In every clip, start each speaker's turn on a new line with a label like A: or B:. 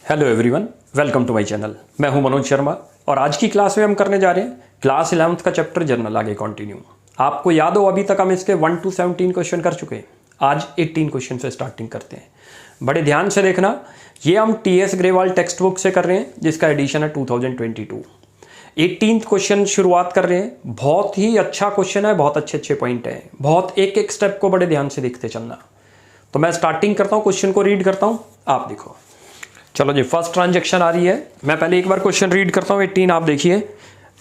A: Hello everyone, welcome to my channel. मैं हूं मनोज शर्मा और आज की क्लास में हम करने जा रहे हैं क्लास 11th का चैप्टर जर्नल आगे कंटिन्यू। आपको याद हो अभी तक हम इसके 1 to 17 क्वेश्चन कर चुके हैं। आज 18 क्वेश्चन से स्टार्टिंग करते हैं। बड़े ध्यान से देखना, ये हम टीएस ग्रेवाल टेक्स्ट बुक से कर रहे हैं जिसका एडिशन है 2022। 18th क्वेश्चन शुरुआत कर रहे हैं। बहुत ही अच्छा क्वेश्चन है, बहुत अच्छे पॉइंट है, बहुत एक एक स्टेप को बड़े ध्यान से देखते चलना। तो मैं स्टार्टिंग करता हूँ, क्वेश्चन को रीड करता हूँ, आप देखो। चलो जी, फर्स्ट ट्रांजैक्शन आ रही है। मैं पहले एक बार क्वेश्चन रीड करता हूँ। 18 आप देखिए,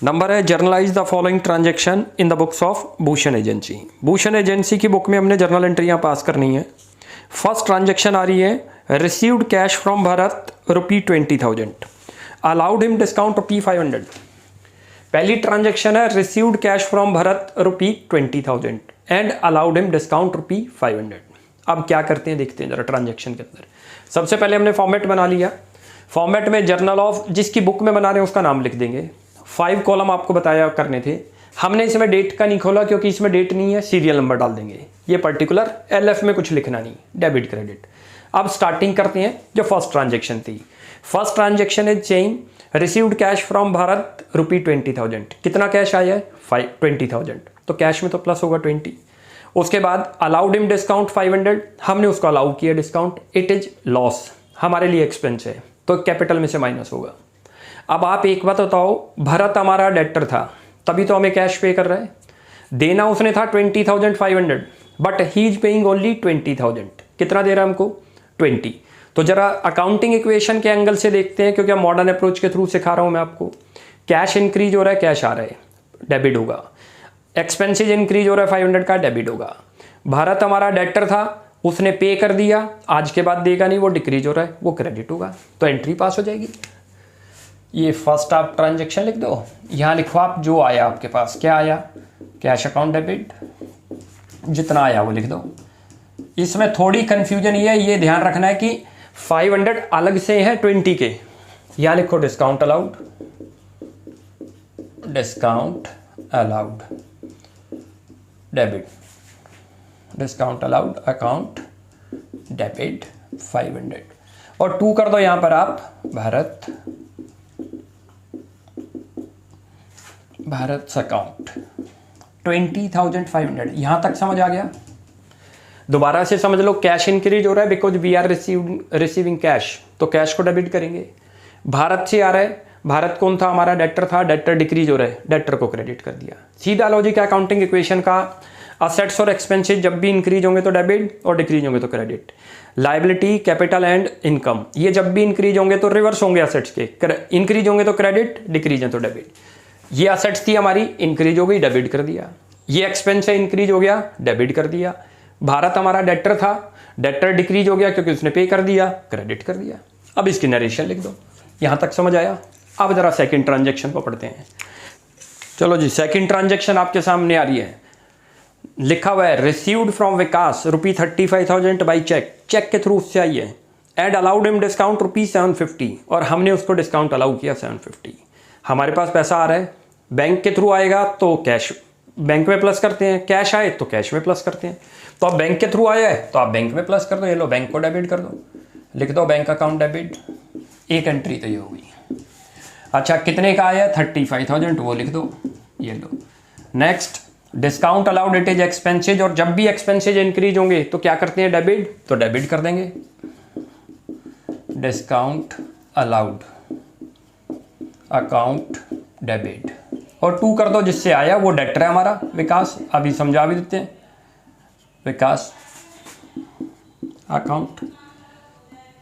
A: नंबर है generalized the following transaction in the books of Bhushan agency. Bhushan agency की बुक में हमने जर्नल एंट्रियाँ पास करनी है। फर्स्ट ट्रांजैक्शन आ रही है, received cash from Bharat ₹20,000, allowed him discount ₹500। पहली ट्रांजैक्शन है, received cash from Bharat ₹20,000 and allowed him discount ₹500। अब क्या करते हैं देखते हैं जरा ट्रांजैक्शन के अंदर। सबसे पहले हमने फॉर्मेट बना लिया। फॉर्मेट में जर्नल ऑफ जिसकी बुक में बना रहे हैं उसका नाम लिख देंगे। 5 कॉलम आपको बताया करने थे। हमने इसमें डेट का नहीं खोला क्योंकि इसमें डेट नहीं है, सीरियल नंबर डाल देंगे। ये पर्टिकुलर LF में कुछ लिखना नहीं, डेबिट क्रेडिट। अब स्टार्टिंग करते हैं जो फर्स्ट ट्रांजेक्शन थी। First transaction is saying received cash from Bharat ₹20,000। कितना कैश आया है? 20,000। तो कैश में तो प्लस होगा 20। उसके बाद अलाउड हिम डिस्काउंट 500, हमने उसको अलाउ किया डिस्काउंट। इट इज लॉस, हमारे लिए एक्सपेंस है तो कैपिटल में से माइनस होगा। अब आप एक बात बताओ, भरत हमारा डेटर था तभी तो हमें कैश पे कर रहा है। देना उसने था 20,500 but he is paying only 20,000। कितना दे रहा है हमको? 20। तो जरा अकाउंटिंग इक्वेशन के एंगल से देखते हैं, क्योंकि हम मॉडर्न अप्रोच के थ्रू सिखा रहा हूं मैं आपको। कैश इंक्रीज हो रहा है, कैश आ रहा है, डेबिट होगा। एक्सपेंसेज इंक्रीज हो रहा है, 500 का डेबिट होगा। भारत हमारा डेटर था, उसने पे कर दिया, आज के बाद देगा नहीं, वो डिक्रीज हो रहा है, वो क्रेडिट होगा, तो एंट्री पास हो जाएगी। ये फर्स्ट आप ट्रांजेक्शन लिख दो। यहाँ लिखो आप जो आया आपके पास। क्या आया? कैश अकाउंट डेबिट, जितना आया वो लिख दो। इसमें थोड़ी कंफ्यूजन ये है, ये ध्यान रखना है कि 500 अलग से है 20 के। यहाँ लिखो discount allowed, discount allowed debit, discount allowed account debit 500 और 2 कर दो यहां पर आप भारत अकाउंट 20,500। यहां तक समझ आ गया? दोबारा से समझ लो, कैश इंक्रीज हो रहा है because we are receiving cash, तो कैश को डेबिट करेंगे। भारत से आ रहा है, भारत कौन था? हमारा डेटर था, डेटर डिक्रीज हो रहा है, डेटर को क्रेडिट कर दिया। सीधा लॉजिक अकाउंटिंग इक्वेशन का। असेट्स और एक्सपेंसेस जब भी इंक्रीज होंगे तो डेबिट और डिक्रीज होंगे तो credit. Liability, capital and income, ये जब भी इंक्रीज होंगे तो रिवर्स होंगे असेट्स के। इंक्रीज होंगे तो क्रेडिट, डिक्रीज है तो डेबिट। ये असेट्स थी हमारी, इंक्रीज हो गई, डेबिट कर दिया। ये एक्सपेंस है, इंक्रीज हो गया, डेबिट कर दिया। भारत हमारा डेटर था, डेटर डिक्रीज हो गया क्योंकि उसने पे कर दिया, क्रेडिट कर दिया। अब इसकी नरेशन लिख दो। यहां तक समझ आया? अब जरा सेकंड ट्रांजैक्शन को पढ़ते हैं। चलो जी, सेकंड ट्रांजैक्शन आपके सामने आ रही है। लिखा हुआ है received from Vikas ₹35,000 by cheque. Cheque के थ्रू उससे आई है। एंड अलाउड हिम डिस्काउंट ₹750 और हमने उसको डिस्काउंट अलाउ किया 750। हमारे पास पैसा आ रहा है, बैंक के थ्रू आएगा तो कैश बैंक में प्लस करते हैं, कैश आए तो कैश में प्लस करते हैं। तो अब बैंक के थ्रू आया है तो आप बैंक में प्लस कर दो। ये लो, बैंक को डेबिट कर दो, लिख दो बैंक अकाउंट डेबिट। एक एंट्री तो ये हो गई। अच्छा, कितने का आया? 35,000, वो लिख दो, ये लो। Next, discount allowed, it is expenses, और जब भी एक्सपेंसेज इंक्रीज होंगे तो क्या करते हैं? डेबिट, तो डेबिट कर देंगे, डिस्काउंट अलाउड अकाउंट डेबिट और 2 कर दो। जिससे आया वो डेटर है हमारा विकास। अभी समझा भी देते हैं, विकास अकाउंट।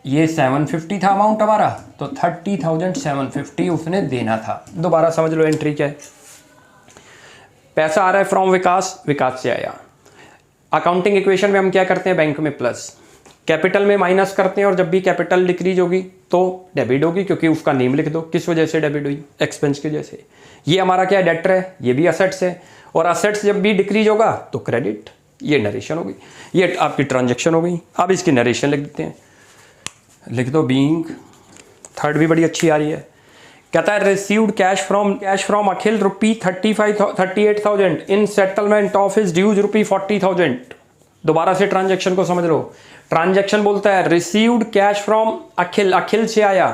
A: ये 750 था अमाउंट हमारा, तो 30,750 उसने देना था। दोबारा समझ लो एंट्री क्या है। पैसा आ रहा है फ्रॉम विकास, विकास से आया। अकाउंटिंग इक्वेशन में हम क्या करते हैं? बैंक में प्लस, कैपिटल में माइनस करते हैं, और जब भी कैपिटल डिक्रीज होगी तो डेबिट होगी, क्योंकि उसका नेम लिख दो किस वजह से डेबिट हुई, एक्सपेंस की वजह से। ये हमारा क्या डेटर है, ये भी असेट्स है, और असेट्स जब भी डिक्रीज होगा तो क्रेडिट। ये नरेशन हो गई, ये आपकी ट्रांजेक्शन हो गई। अब इसकी नरेशन लिख देते हैं, लिख दो बीइंग। थर्ड भी बड़ी अच्छी आ रही है। कहता है received cash from Akhil ₹38,000 in settlement of his dues ₹40,000। दोबारा से ट्रांजैक्शन को समझ लो। ट्रांजैक्शन बोलता है received cash from Akhil, Akhil से आया,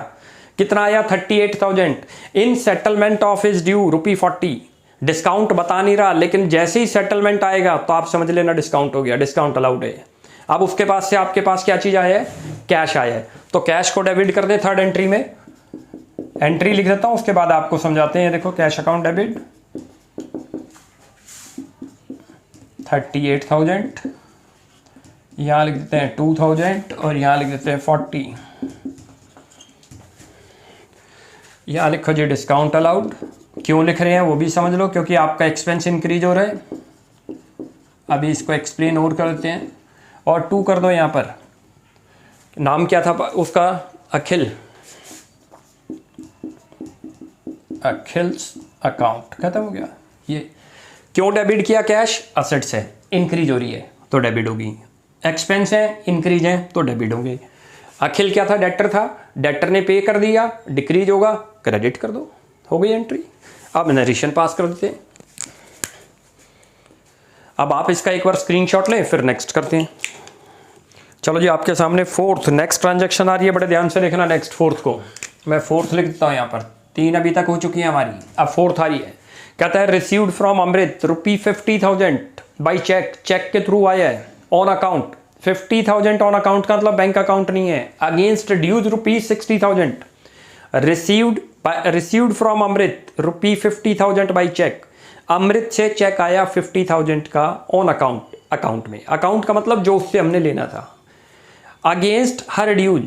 A: कितना आया 38,000 in settlement of is due ₹40। Discount बता नहीं रहा, लेकिन जैसे ही सेटलमेंट आएगा तो आप समझ लेना डिस्काउंट हो गया, डिस्काउंट अलाउड है। अब उसके पास से आपके पास क्या चीज आया है, कैश आया है, तो कैश को डेबिट कर दे। थर्ड एंट्री में एंट्री लिख देता हूं, उसके बाद आपको समझाते हैं। देखो कैश अकाउंट डेबिट 38,000, यहां लिख देते हैं 2,000 और यहां लिख देते हैं 40। यहां लिखो जी डिस्काउंट अलाउड। क्यों लिख रहे हैं वो भी समझ लो, क्योंकि आपका एक्सपेंस इंक्रीज हो रहा है। अभी इसको एक्सप्लेन और कर देते हैं। और 2 कर दो यहां पर। नाम क्या था उसका, अखिल, अखिल्स अकाउंट, खत्म हो गया। ये क्यों डेबिट किया, कैश असेट्स है, इंक्रीज हो रही है तो डेबिट होगी, एक्सपेंस है इंक्रीज है तो डेबिट होंगे। अखिल क्या था, डेटर था, डेटर ने पे कर दिया, डिक्रीज होगा, क्रेडिट कर दो, हो गई एंट्री। अब नरेशन पास कर देते हैं। अब आप इसका एक बार स्क्रीनशॉट लें, फिर नेक्स्ट करते हैं। चलो जी, आपके सामने फोर्थ नेक्स्ट ट्रांजैक्शन आ रही है, बड़े ध्यान से देखना। नेक्स्ट फोर्थ को मैं फोर्थ लिख देता हूँ यहाँ पर। 3 अभी तक हो चुकी है हमारी, अब फोर्थ आ रही है। कहता है received from Amrit ₹50,000 by cheque, cheque के थ्रू आया है, ऑन अकाउंट 50,000 ऑन अकाउंट का मतलब बैंक अकाउंट नहीं है। Against dues ₹60,000 received from Amrit ₹50,000 by cheque. Amrit से चेक आया 50,000 का ऑन अकाउंट, अकाउंट में, अकाउंट का मतलब जो उससे हमने लेना था। अगेंस्ट हर ड्यूज,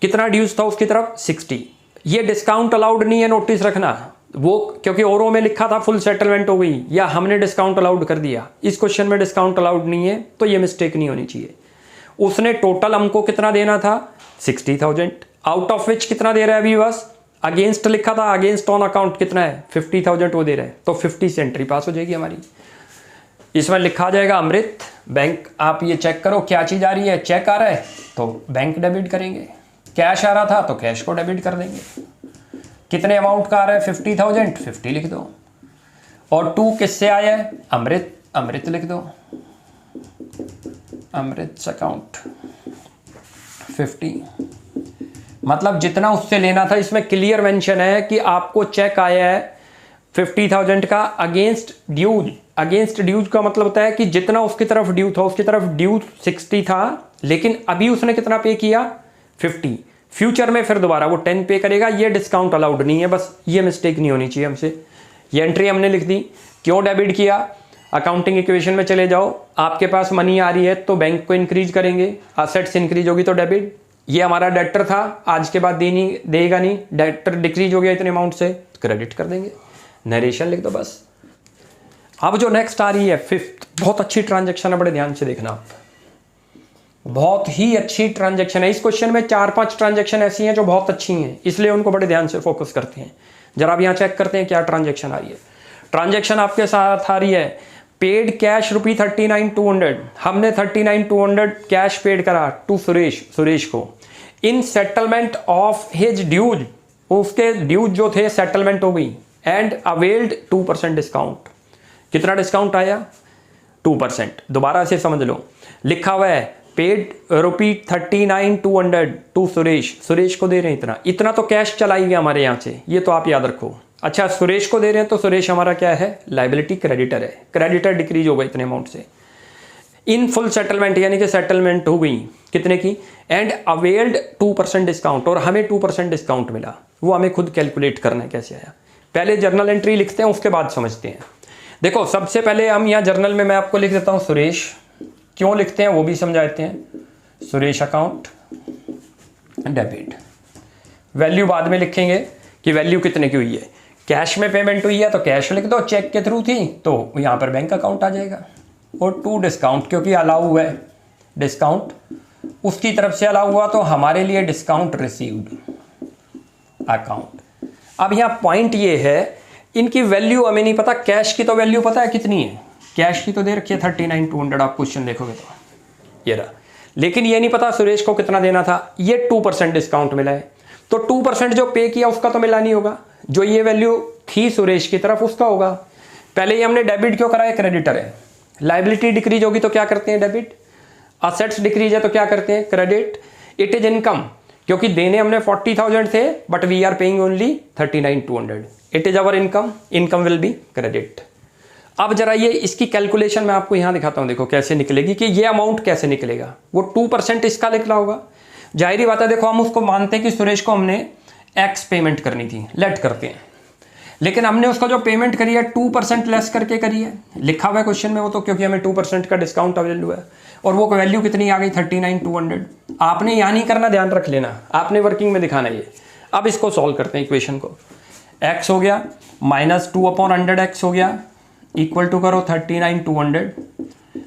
A: कितना ड्यूज था उसकी तरफ 60। ये डिस्काउंट अलाउड नहीं है, नोटिस रखना वो, क्योंकि औरों में लिखा था फुल सेटलमेंट हो गई, या हमने डिस्काउंट अलाउड कर दिया। इस क्वेश्चन में डिस्काउंट अलाउड नहीं है, तो ये मिस्टेक नहीं होनी चाहिए। उसने टोटल हमको कितना देना था 60,000, आउट ऑफ विच कितना दे रहा है अभी, बस अगेंस्ट लिखा था, अगेंस्ट ऑन अकाउंट कितना है 50,000 वो दे रहा है, तो 50 से एंट्री पास हो जाएगी हमारी। इसमें लिखा आ जाएगा अमृत बैंक। आप ये चेक करो क्या चीज आ रही है, चेक आ रहा है तो बैंक डेबिट करेंगे, कैश आ रहा था तो कैश को डेबिट कर देंगे। कितने अमाउंट का आ रहा है 50,000, 50 लिख दो। और 2 किससे आया है, अमृत, अमृत लिख दो, अमृत अकाउंट 50। मतलब जितना उससे लेना था, इसमें क्लियर मेंशन है कि आपको चेक आया है 50,000 का अगेंस्ट ड्यूज। अगेंस्ट ड्यूज का मतलब होता है कि जितना उसकी तरफ ड्यू था, उसकी तरफ ड्यू 60 था, लेकिन अभी उसने कितना पे किया 50। फ्यूचर में फिर दोबारा वो 10 पे करेगा। ये डिस्काउंट अलाउड नहीं है, बस ये मिस्टेक नहीं होनी चाहिए हमसे। ये एंट्री हमने लिख दी। क्यों डेबिट किया, अकाउंटिंग इक्वेशन में चले जाओ, आपके पास मनी आ रही है तो बैंक को इंक्रीज करेंगे, असेट्स इंक्रीज होगी तो डेबिट। ये हमारा डेटर था, आज के बाद देगा नहीं, डेटर डिक्रीज हो गया इतने अमाउंट से, क्रेडिट कर देंगे। नरेशन लिख दो बस। अब जो नेक्स्ट आ रही है फिफ्थ, बहुत अच्छी ट्रांजैक्शन है, बड़े ध्यान से देखना आप, बहुत ही अच्छी ट्रांजैक्शन है। इस क्वेश्चन में 4-5 ट्रांजैक्शन ऐसी हैं जो बहुत अच्छी हैं, इसलिए उनको बड़े ध्यान से फोकस करते हैं। जरा आप यहाँ चेक करते हैं क्या ट्रांजैक्शन आ रही है। ट्रांजैक्शन आपके साथ आ रही है, पेड कैश ₹39,200, हमने 39,200 कैश पेड करा टू सुरेश, सुरेश को, इन सेटलमेंट ऑफ हिज ड्यूज, उसके ड्यूज जो थे सेटलमेंट हो गई, एंड अवेल्ड 2% डिस्काउंट। कितना डिस्काउंट आया 2%। दोबारा से समझ लो, लिखा हुआ है पेड ₹39,200 टू सुरेश, सुरेश को दे रहे हैं इतना, इतना तो कैश चला ही गया हमारे यहाँ से, ये तो आप याद रखो। अच्छा, सुरेश को दे रहे हैं तो सुरेश हमारा क्या है, लाइबिलिटी क्रेडिटर है, क्रेडिटर डिक्रीज होगा इतने अमाउंट से। इन फुल सेटलमेंट यानी कि सेटलमेंट हो गई कितने की, एंड अवेल्ड 2% डिस्काउंट, और हमें 2% डिस्काउंट मिला, वो हमें खुद कैलकुलेट करना है कैसे आया। पहले जर्नल एंट्री लिखते हैं, उसके बाद समझते हैं। देखो सबसे पहले हम यहाँ जर्नल में मैं आपको लिख देता हूँ सुरेश, क्यों लिखते हैं वो भी समझाते हैं। सुरेश अकाउंट डेबिट, वैल्यू बाद में लिखेंगे कि वैल्यू कितने की हुई है। कैश में पेमेंट हुई है तो कैश लिख दो, चेक के थ्रू थी तो यहाँ पर बैंक अकाउंट आ जाएगा। और 2 डिस्काउंट, क्योंकि अलाउ हुआ है डिस्काउंट, उसकी तरफ से अलाउ हुआ तो हमारे लिए डिस्काउंट रिसीव्ड अकाउंट। अब यहाँ पॉइंट ये है, इनकी वैल्यू हमें नहीं पता, कैश की तो वैल्यू पता है कितनी है, कैश की तो दे रखी है 39,200, आप क्वेश्चन देखोगे तो ये रहा, लेकिन ये नहीं पता सुरेश को कितना देना था। ये 2% डिस्काउंट मिला है, तो 2% जो पे किया उसका तो मिला नहीं होगा, जो ये वैल्यू थी सुरेश की तरफ उसका होगा। पहले ही हमने डेबिट क्यों कराया, क्रेडिटर है, लाइबिलिटी डिक्रीज होगी तो क्या करते हैं डेबिट, असेट्स डिक्रीज है तो क्या करते हैं, क्रेडिट। इट इज इनकम, क्योंकि देने हमने 40,000 थे but we are paying only 39,200। It is our income, income will be credit. अब जरा ये इसकी कैलकुलेशन मैं आपको यहाँ दिखाता हूँ, देखो कैसे निकलेगी कि ये अमाउंट कैसे निकलेगा। वो 2% इसका निकला होगा, जाहिर बात है। देखो हम उसको मानते हैं कि सुरेश को हमने एक्स पेमेंट करनी थी, लेट करते हैं, लेकिन हमने उसको जो पेमेंट करी है 2% लेस करके करी है, लिखा हुआ है क्वेश्चन में वो तो, क्योंकि हमें 2% का डिस्काउंट अवेलेबल हुआ है। और वो वैल्यू कितनी आ गई, 39,200। आपने यहाँ नहीं करना, ध्यान रख लेना, आपने वर्किंग में दिखाना ये। अब इसको सॉल्व करते हैं इक्वेशन को। x हो गया -2/100x हो गया, इक्वल टू करो 39,200।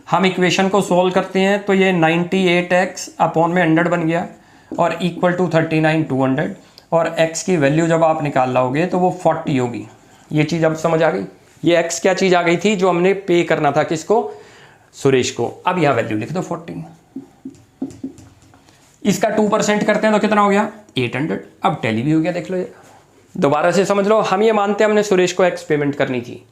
A: हम इक्वेशन को सॉल्व करते हैं तो ये 98x अपॉन में 100 बन गया और इक्वल टू 39,200। और x की वैल्यू जब आप निकाल लाओगे तो वो 40 होगी। ये चीज़ अब समझ आ गई। ये x क्या चीज़ आ गई थी जो हमने पे करना था, किसको, सुरेश को। अब यहाँ वैल्यू लिख दो 40। इसका 2% करते हैं तो कितना हो गया, 800। अब टैली भी हो गया, देख लो ये, दोबारा से समझ लो। हम ये मानते हैं हमने सुरेश को x पेमेंट करनी थी,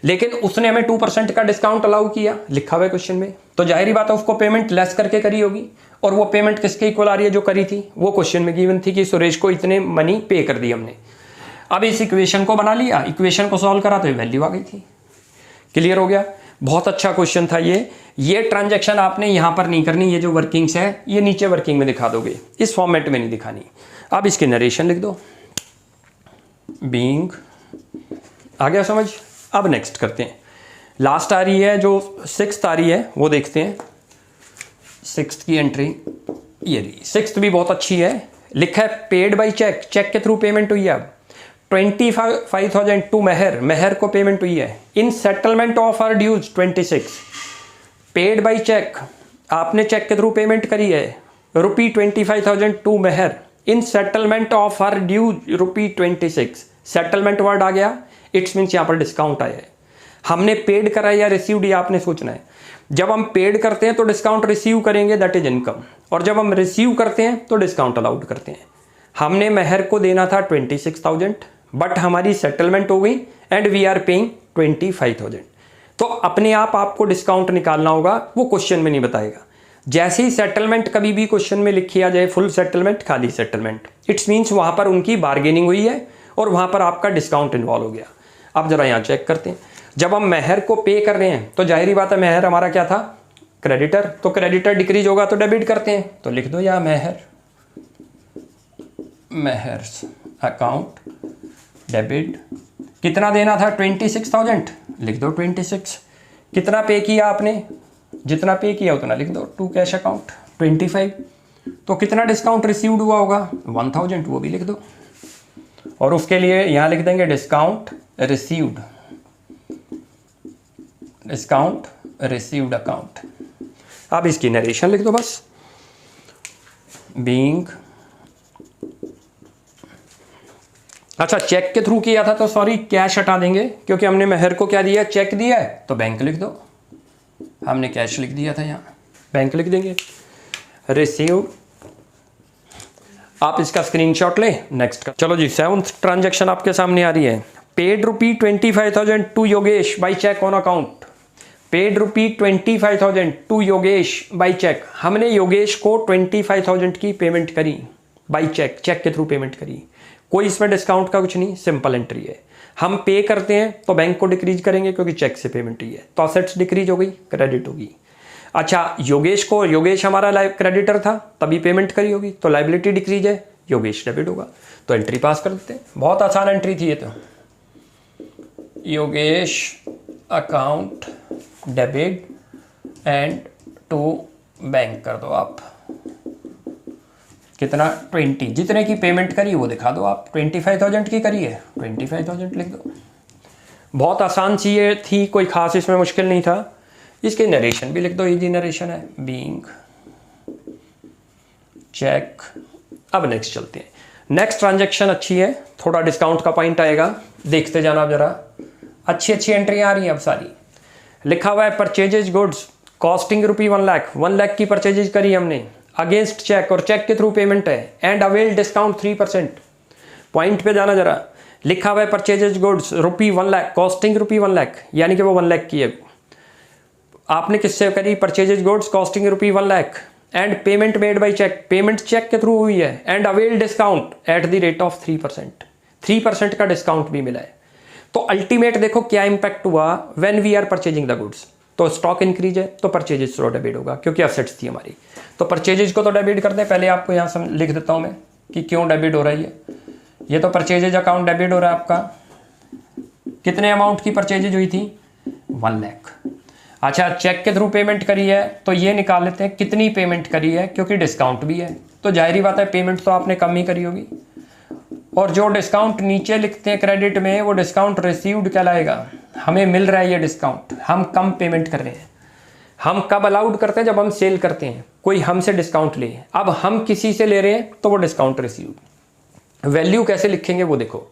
A: लेकिन उसने हमें 2% का डिस्काउंट अलाउ किया, लिखा हुआ है क्वेश्चन में, तो जाहिर बात है उसको पेमेंट लेस करके करी होगी। और वो पेमेंट किसके इक्वल आ रही है, जो करी थी वो क्वेश्चन में गिवन थी कि सुरेश को इतने मनी पे कर दी हमने। अब इस इक्वेशन को बना लिया, इक्वेशन को सॉल्व करा तो ये वैल्यू आ गई थी। क्लियर हो गया, बहुत अच्छा क्वेश्चन था ये ट्रांजैक्शन आपने यहाँ पर नहीं करनी, ये जो वर्किंग्स है ये नीचे वर्किंग में दिखा दोगे, इस फॉर्मेट में नहीं दिखानी। अब इसकी नरेशन लिख दो, बीइंग, आ गया समझ। अब नेक्स्ट करते हैं, लास्ट आ रही है जो 6th आ रही है वो देखते हैं। 6th की एंट्री ये रही, 6th भी बहुत अच्छी है, लिखा है पेड बाई चेक, चेक के थ्रू पेमेंट हुई है। अब 25,000 टू मेहर को पेमेंट हुई है in settlement of her dues 26। Paid by cheque, आपने चेक के थ्रू पेमेंट करी है ₹25,000 to Mehar in settlement of her dues ₹26। Settlement word आ गया, इट्स मीन्स यहाँ पर डिस्काउंट आया है। हमने पेड करा या रिसीव्ड, ये आपने सोचना है। जब हम पेड करते हैं तो डिस्काउंट रिसीव करेंगे, दैट इज इनकम, और जब हम रिसीव करते हैं तो डिस्काउंट अलाउड करते हैं। हमने मेहर को देना था 26,000 बट हमारी सेटलमेंट हो गई एंड वी आर पेइंग 25,000। तो अपने आप आपको डिस्काउंट निकालना होगा, वो क्वेश्चन में नहीं बताएगा। जैसे ही सेटलमेंट कभी भी क्वेश्चन में लिखी आ जाए, फुल सेटलमेंट, खाली सेटलमेंट, इट्स मीन्स वहां पर उनकी बार्गेनिंग हुई है और वहां पर आपका डिस्काउंट इन्वॉल्व हो गया। अब जरा यहाँ चेक करते हैं, जब हम मेहर को पे कर रहे हैं तो जाहिर बात है मेहर हमारा क्या था, क्रेडिटर, तो क्रेडिटर डिक्रीज होगा तो डेबिट करते हैं, तो लिख दो यहाँ मेहर्स अकाउंट डेबिट। कितना देना था, 26,000, लिख दो 26। कितना पे किया आपने, जितना पे किया उतना लिख दो, टू कैश अकाउंट 25। तो कितना डिस्काउंट रिसीव्ड हुआ होगा, 1,000, वो भी लिख दो। और उसके लिए यहाँ लिख देंगे discount received, discount received account. अब इसकी नरेशन लिख दो बस, बीइंग, अच्छा चेक के थ्रू किया था तो सॉरी कैश हटा देंगे, क्योंकि हमने मेहर को क्या दिया, चेक दिया है, तो बैंक लिख दो। हमने कैश लिख दिया था, यहाँ बैंक लिख देंगे। रिसीव, आप इसका स्क्रीनशॉट लें, नेक्स्ट का। चलो जी, 7th ट्रांजैक्शन आपके सामने आ रही है। Paid ₹25,000 to Yogesh by cheque on account. Paid ₹25,000 to Yogesh by cheque. हमने योगेश को 25,000 की पेमेंट करी बाई चेक, चेक के थ्रू पेमेंट करी। कोई इसमें डिस्काउंट का कुछ नहीं, सिंपल एंट्री है। हम पे करते हैं तो बैंक को डिक्रीज करेंगे क्योंकि चेक से पेमेंट ही है, तो असेट्स डिक्रीज हो गई, क्रेडिट होगी। अच्छा योगेश को, योगेश हमारा क्रेडिटर था तभी पेमेंट करी होगी, तो लाइबिलिटी डिक्रीज है, योगेश डेबिट होगा, तो एंट्री पास कर देते हैं। बहुत आसान एंट्री थी ये तो। Yogesh account debit and to bank कर दो आप। कितना, 20, जितने की पेमेंट करी वो दिखा दो आप। 25,000 की करी है, 25,000 लिख दो। बहुत आसान सी ये थी, कोई खास इसमें मुश्किल नहीं था। इसके नरेशन भी लिख दो, इजी नरेशन है, बीइंग चेक। अब नेक्स्ट चलते हैं। नेक्स्ट ट्रांजैक्शन अच्छी है, थोड़ा डिस्काउंट का पॉइंट आएगा, देखते जाना आप जरा। अच्छी अच्छी एंट्री आ रही है अब सारी। लिखा हुआ है purchases goods costing ₹1 lakh, 1 lakh की परचेजेज करी हमने अगेंस्ट चेक, और चेक के थ्रू पेमेंट है, एंड अवेल डिस्काउंट 3%। पॉइंट पे जाना जरा। लिखा हुआ है purchases goods ₹1 lakh, costing ₹1 lakh, यानी कि वो 1 लाख की है। आपने किससे करी? Purchases goods costing ₹1 lakh and payment made by cheque, payment cheque के थ्रू हुई है and avail discount at the rate of 3%, 3% का डिस्काउंट भी मिला है। तो अल्टीमेट देखो क्या इंपैक्ट हुआ when we are purchasing the goods, तो स्टॉक इंक्रीज है तो परचेजेज तो डेबिट होगा क्योंकि असेट्स थी हमारी, तो परचेजेज को तो डेबिट करते हैं। पहले आपको यहाँ लिख देता हूँ मैं कि क्यों डेबिट हो रही है। ये तो परचेजेज अकाउंट डेबिट हो रहा है आपका, कितने अमाउंट की परचेजेज हुई थी? 1 लाख। अच्छा, चेक के थ्रू पेमेंट करी है तो ये निकाल लेते हैं कितनी पेमेंट करी है, क्योंकि डिस्काउंट भी है तो जाहिर ही बात है पेमेंट तो आपने कम ही करी होगी। और जो डिस्काउंट नीचे लिखते हैं क्रेडिट में, वो डिस्काउंट रिसीव्ड कहलाएगा। हमें मिल रहा है ये डिस्काउंट, हम कम पेमेंट कर रहे हैं। हम कब अलाउड करते हैं? जब हम सेल करते हैं, कोई हमसे डिस्काउंट ले। अब हम किसी से ले रहे हैं तो वो डिस्काउंट रिसीव्ड। वैल्यू कैसे लिखेंगे वो देखो,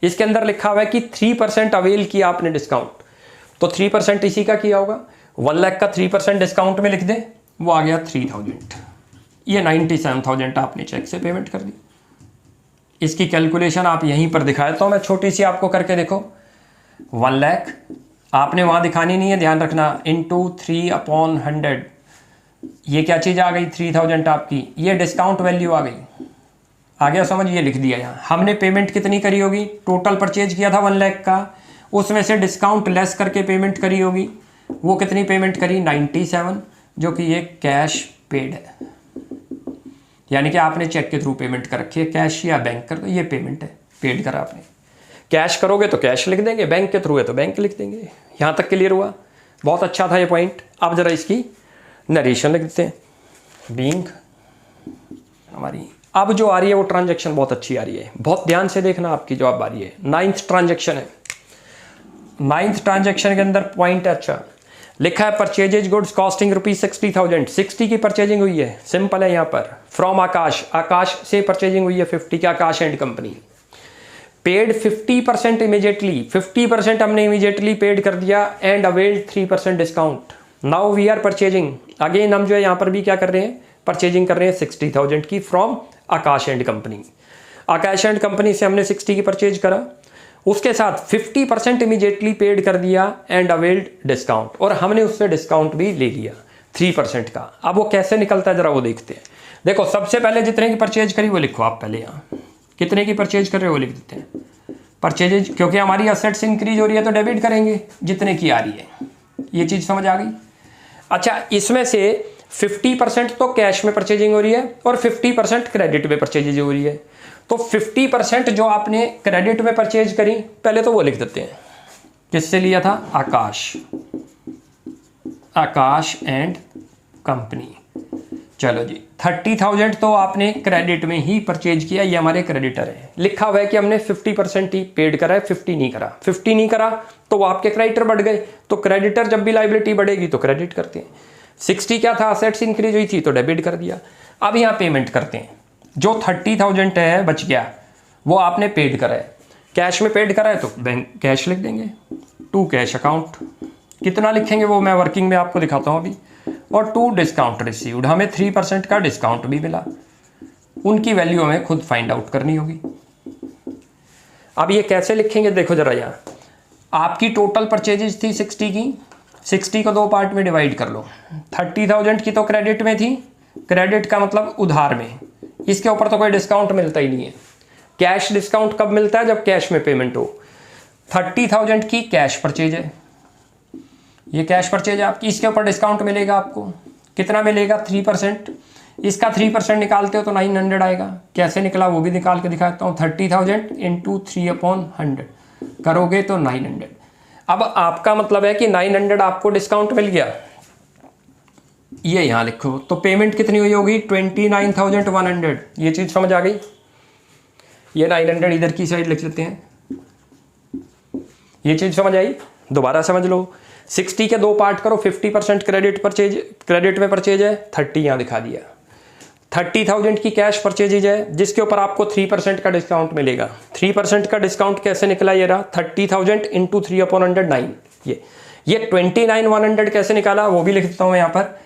A: इसके अंदर लिखा हुआ है कि 3% अवेल किया आपने डिस्काउंट, तो 3% इसी का किया होगा। 1 लाख का 3% डिस्काउंट में लिख दें, वो आ गया 3000। ये 97,000 आपने चेक से पेमेंट कर दी। इसकी कैलकुलेशन आप यहीं पर दिखाए तो मैं छोटी सी आपको करके देखो। 1 लाख आपने वहाँ दिखानी नहीं है, ध्यान रखना, इंटू 3/100। ये क्या चीज़ आ गई? 3000 आपकी, ये डिस्काउंट वैल्यू आ गई। आ गया समझ? ये लिख दिया यहाँ। हमने पेमेंट कितनी करी होगी? टोटल परचेज किया था 1 लाख का, उसमें से डिस्काउंट लेस करके पेमेंट करी होगी। वो कितनी पेमेंट करी? 97, जो कि ये कैश पेड है, यानी कि आपने चेक के थ्रू पेमेंट कर रखी है, कैश या बैंक कर, तो ये पेमेंट है, पेड करा आपने। कैश करोगे तो कैश लिख देंगे, बैंक के थ्रू है तो बैंक लिख देंगे। यहाँ तक क्लियर हुआ? बहुत अच्छा था ये पॉइंट। अब जरा इसकी नरेशन लिख देते हैं। बीइंग हमारी अब जो आ रही है वो ट्रांजैक्शन बहुत अच्छी आ रही है, बहुत ध्यान से देखना आपकी जो अब आ रही है। 9th ट्रांजैक्शन है। 9th ट्रांजैक्शन के अंदर पॉइंट अच्छा लिखा है, परचेजेज गुड्स कॉस्टिंग ₹60,000, 60 की परचेजिंग हुई है। सिंपल है यहाँ पर, फ्रॉम आकाश, आकाश से परचेजिंग हुई है 50 की, Akash and company. Paid 50% immediately, 50% हमने इमीडिएटली पेड कर दिया and availed 3% discount. Now we are purchasing, again हम जो है यहाँ पर भी क्या कर रहे हैं? परचेजिंग कर रहे हैं 60,000 की from Akash and company. Akash and company से हमने 60 की परचेज करा, उसके साथ 50% इमीडिएटली पेड कर दिया एंड अवेल्ड डिस्काउंट, और हमने उससे डिस्काउंट भी ले लिया 3% का। अब वो कैसे निकलता है जरा वो देखते हैं। देखो, सबसे पहले जितने की परचेज करी वो लिखो आप, पहले यहाँ कितने की परचेज कर रहे हो वो लिख देते हैं। परचेजेज, क्योंकि हमारी असेट्स इंक्रीज हो रही है तो डेबिट करेंगे जितने की आ रही है। ये चीज़ समझ आ गई? अच्छा, इसमें से 50% तो कैश में परचेजिंग हो रही है और 50% क्रेडिट में परचेजिंग हो रही है। तो 50% जो आपने क्रेडिट में परचेज करी, पहले तो वो लिख देते हैं। किससे लिया था? आकाश, आकाश एंड कंपनी। चलो जी, 30,000 तो आपने क्रेडिट में ही परचेज किया, ये हमारे क्रेडिटर है। लिखा हुआ है कि हमने 50% ही पेड करा है, 50 नहीं करा। 50 नहीं करा तो वो आपके क्रेडिटर बढ़ गए, तो क्रेडिटर जब भी लाइबिलिटी बढ़ेगी तो क्रेडिट करते हैं। 60 क्या था? असेट्स इंक्रीज हुई थी तो डेबिट कर दिया। अब यहाँ पेमेंट करते हैं। जो 30,000 है बच गया, वो आपने पेड करा है, कैश में पेड करा है तो बैंक कैश लिख देंगे, टू कैश अकाउंट। कितना लिखेंगे वो मैं वर्किंग में आपको दिखाता हूँ अभी। और टू डिस्काउंट रिसीव्ड, हमें 3% का डिस्काउंट भी मिला, उनकी वैल्यू हमें खुद फाइंड आउट करनी होगी। अब ये कैसे लिखेंगे देखो जरा, यहाँ आपकी टोटल परचेजेज थी 60 की, 60 को 2 पार्ट में डिवाइड कर लो। 30,000 की तो क्रेडिट में थी, क्रेडिट का मतलब उधार में, इसके ऊपर तो कोई डिस्काउंट मिलता ही नहीं है। कैश डिस्काउंट कब मिलता है? जब कैश में पेमेंट हो। 30,000 की कैश परचेज है, ये कैश परचेज है आपकी, इसके ऊपर डिस्काउंट मिलेगा आपको। कितना मिलेगा? 3%। इसका 3% निकालते हो तो 900 आएगा। कैसे निकला वो भी निकाल के दिखाता हूँ। 30,000 इंटू 3/100 करोगे तो 900। अब आपका मतलब है कि 900 आपको डिस्काउंट मिल गया, ये यहाँ लिखो। तो पेमेंट कितनी हुई होगी? 29,100। ये चीज़ समझ आ गई? ये 900 इधर की साइड लिख लेते हैं। ये चीज़ समझ आई? दोबारा समझ लो। 60 के 2 पार्ट करो, 50% क्रेडिट में परचेज है, 30 यहाँ दिखा दिया। 30,000 की कैश परचेज है जिसके ऊपर आपको 3% का डिस्काउंट मिलेगा। 3% का डिस्काउंट कैसे निकला? ये रहा 30,000 इंटू 3/100 9। ये 29,100 कैसे निकाला वो भी लिख देता हूँ मैं यहाँ पर।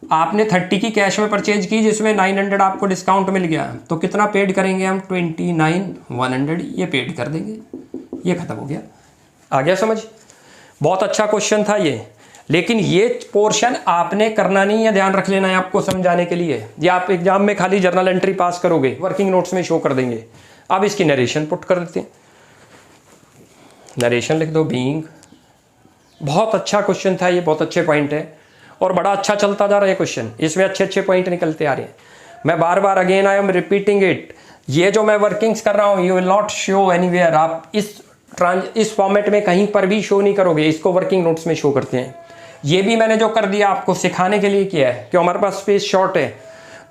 A: आपने 30 की कैश में परचेज की जिसमें 900 आपको डिस्काउंट मिल गया, तो कितना पेड करेंगे हम? 29,100 ये पेड कर देंगे। ये खत्म हो गया। आ गया समझ? बहुत अच्छा क्वेश्चन था ये, लेकिन ये पोर्शन आपने करना नहीं है, ध्यान रख लेना है आपको समझाने के लिए। ये आप एग्जाम में खाली जर्नल एंट्री पास करोगे, वर्किंग नोट्स में शो कर देंगे। अब इसकी नरेशन पुट कर देते हैं, नरेशन लिख दो बीइंग। बहुत अच्छा क्वेश्चन था ये, बहुत अच्छे पॉइंट है और बड़ा अच्छा चलता जा रहा है क्वेश्चन, इसमें अच्छे अच्छे पॉइंट निकलते आ रहे हैं। मैं बार बार again I am repeating it, ये जो मैं वर्किंग्स कर रहा हूँ you will not show anywhere, आप इस फॉर्मेट में कहीं पर भी शो नहीं करोगे, इसको वर्किंग नोट्स में शो करते हैं। ये भी मैंने जो कर दिया आपको सिखाने के लिए किया है, क्यों हमारे पास स्पेस शॉर्ट है,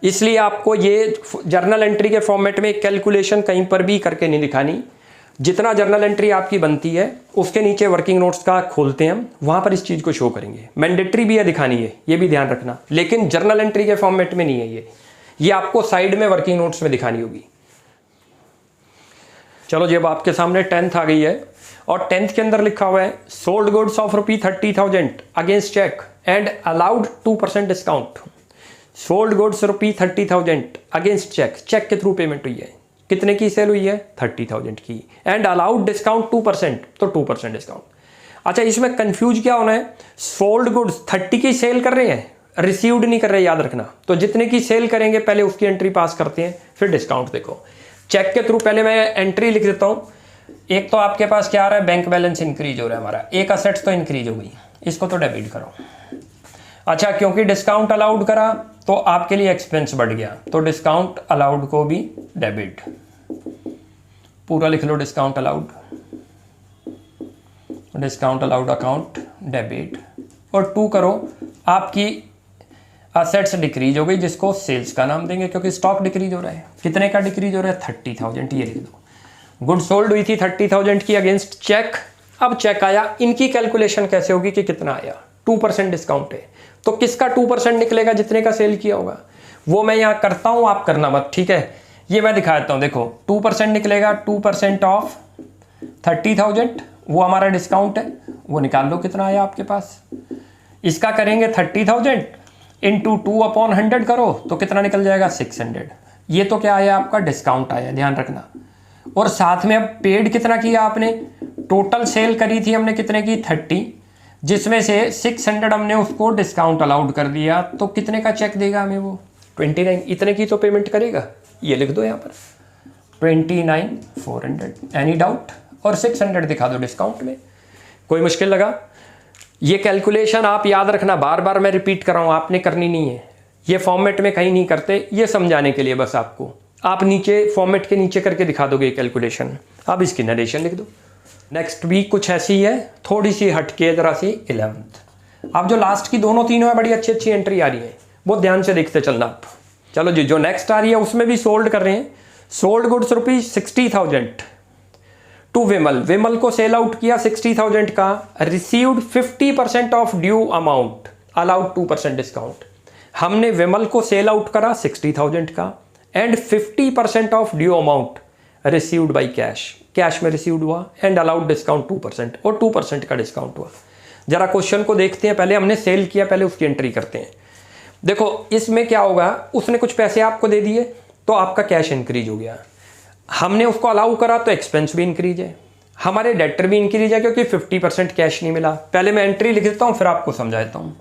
A: इसलिए आपको ये जर्नल एंट्री के फॉर्मेट में कैलकुलेशन कहीं पर भी करके नहीं दिखानी। जितना जर्नल एंट्री आपकी बनती है उसके नीचे वर्किंग नोट्स का खोलते हैं हम, वहाँ पर इस चीज़ को शो करेंगे। मैंडेटरी भी है दिखानी है, ये भी ध्यान रखना, लेकिन जर्नल एंट्री के फॉर्मेट में नहीं है ये आपको साइड में वर्किंग नोट्स में दिखानी होगी। चलो जब आपके सामने 10th आ गई है और 10th के अंदर लिखा हुआ है sold goods of ₹30,000 against cheque and allowed 2% discount. Sold goods ₹30,000 against cheque, cheque के थ्रू पेमेंट हुई है, कितने की सेल हुई है 30,000 की, एंड अलाउड डिस्काउंट 2%, तो 2% डिस्काउंट। अच्छा इसमें कंफ्यूज क्या होना है, सोल्ड गुड्स 30 की सेल कर रहे हैं, रिसीव्ड नहीं कर रहे, याद रखना। तो जितने की सेल करेंगे पहले उसकी एंट्री पास करते हैं, फिर डिस्काउंट देखो। चेक के थ्रू पहले मैं एंट्री लिख देता हूँ। एक तो आपके पास क्या आ रहा है, बैंक बैलेंस इंक्रीज हो रहा है हमारा, एक असेट्स तो इंक्रीज हो गई, इसको तो डेबिट करो। अच्छा क्योंकि डिस्काउंट अलाउड करा तो आपके लिए एक्सपेंस बढ़ गया, तो डिस्काउंट अलाउड को भी डेबिट, पूरा लिख लो डिस्काउंट अलाउड अकाउंट डेबिट। और 2 करो, आपकी असेट्स डिक्रीज हो गई जिसको सेल्स का नाम देंगे क्योंकि स्टॉक डिक्रीज हो रहा है। कितने का डिक्रीज हो रहा है 30,000, ये लिख दो। गुड सोल्ड हुई थी 30,000 की अगेंस्ट चेक, अब चेक आया, इनकी कैलकुलेशन कैसे होगी कि कितना आया, 2% डिस्काउंट है, तो किसका 2% निकलेगा, जितने का सेल किया होगा। वो मैं यहाँ करता हूँ, आप करना मत, ठीक है। ये मैं दिखा देता हूँ, देखो 2% निकलेगा, 2% ऑफ 30,000 वो हमारा डिस्काउंट है, वो निकाल लो कितना आया आपके पास। इसका करेंगे 30,000 इंटू 2/100 करो तो कितना निकल जाएगा 600। ये तो क्या आया आपका डिस्काउंट आया, ध्यान रखना। और साथ में अब पेड कितना किया आपने, टोटल सेल करी थी हमने कितने की 30, जिसमें से 600 हमने उसको डिस्काउंट अलाउड कर दिया, तो कितने का चेक देगा हमें वो 29, इतने की तो पेमेंट करेगा। ये लिख दो यहाँ पर 29,400, एनी डाउट, और 600 दिखा दो डिस्काउंट में। कोई मुश्किल लगा? ये कैलकुलेशन आप याद रखना, बार बार मैं रिपीट कर रहा हूँ, आपने करनी नहीं है, ये फॉर्मेट में कहीं नहीं करते, ये समझाने के लिए बस आपको। आप नीचे फॉर्मेट के नीचे करके दिखा दोगे कैलकुलेशन। अब इसकी नरेशन लिख दो। नेक्स्ट वीक कुछ ऐसी है, थोड़ी सी हटके जरा सी 11th। अब जो लास्ट की दोनों तीनों है बड़ी अच्छी अच्छी एंट्री आ रही है, बहुत ध्यान से देखते चलना आप। चलो जी, जो नेक्स्ट आ रही है उसमें भी सोल्ड कर रहे हैं। सोल्ड गुड्स ₹60,000 टू विमल, विमल को सेल आउट किया 60,000 का, received 50% of due amount, allowed 2% discount. हमने विमल को सेल आउट करा 60,000 का and 50% of due amount received by cash, cash में रिसीव्ड हुआ, एंड अलाउड डिस्काउंट 2%, और 2% का डिस्काउंट हुआ। जरा क्वेश्चन को देखते हैं, पहले हमने सेल किया, पहले उसकी एंट्री करते हैं। देखो इसमें क्या होगा, उसने कुछ पैसे आपको दे दिए तो आपका कैश इंक्रीज हो गया, हमने उसको अलाउ करा तो एक्सपेंस भी इंक्रीज है, हमारे डेटर भी इंक्रीज है क्योंकि 50% कैश नहीं मिला। पहले मैं एंट्री लिख देता हूँ फिर आपको समझा देता हूँ।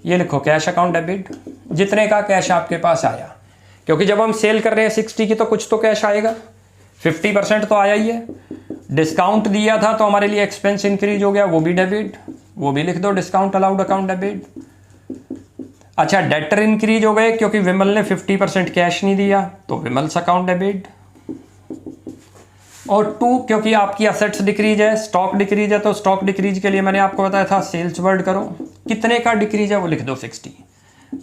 A: ये लिखो कैश अकाउंट डेबिट, जितने का कैश आपके पास आया, क्योंकि जब हम सेल कर रहे हैं 60 की तो कुछ तो कैश आएगा, 50% तो आया ही है। डिस्काउंट दिया था तो हमारे लिए एक्सपेंस इंक्रीज हो गया, वो भी डेबिट, वो भी लिख दो डिस्काउंट अलाउड अकाउंट डेबिट। अच्छा डेटर इंक्रीज हो गए क्योंकि विमल ने 50% कैश नहीं दिया तो विमल्स अकाउंट डेबिट। और 2 क्योंकि आपकी असेट्स डिक्रीज है, स्टॉक डिक्रीज है, तो स्टॉक डिक्रीज के लिए मैंने आपको बताया था सेल्स वर्ड करो, कितने का डिक्रीज है वो लिख दो 60।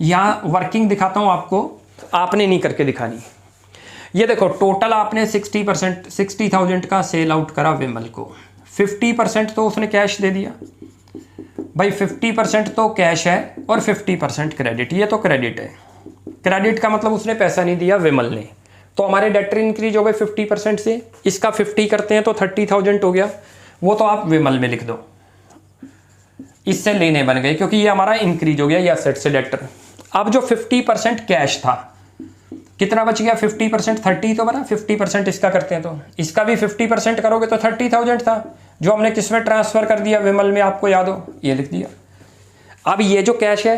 A: यहाँ वर्किंग दिखाता हूँ आपको, आपने नहीं करके दिखानी। ये देखो टोटल आपने 60,000 का सेल आउट करा विमल को, 50% तो उसने कैश दे दिया भाई, 50% तो कैश है और 50% क्रेडिट, ये तो क्रेडिट है। क्रेडिट का मतलब उसने पैसा नहीं दिया विमल ने, तो हमारे डेटर इंक्रीज हो गए 50% से, इसका 50 करते हैं तो 30,000 हो गया, वो तो आप विमल में लिख दो, इससे लेने बन गए क्योंकि ये हमारा इंक्रीज हो गया, ये असेट से डेटर। अब जो 50% कैश था कितना बच गया, 50% 30 तो बना, 50% इसका करते हैं तो इसका भी 50% करोगे तो 30,000 था, जो हमने किस में ट्रांसफर कर दिया विमल में, आपको याद हो, ये लिख दिया। अब ये जो कैश है,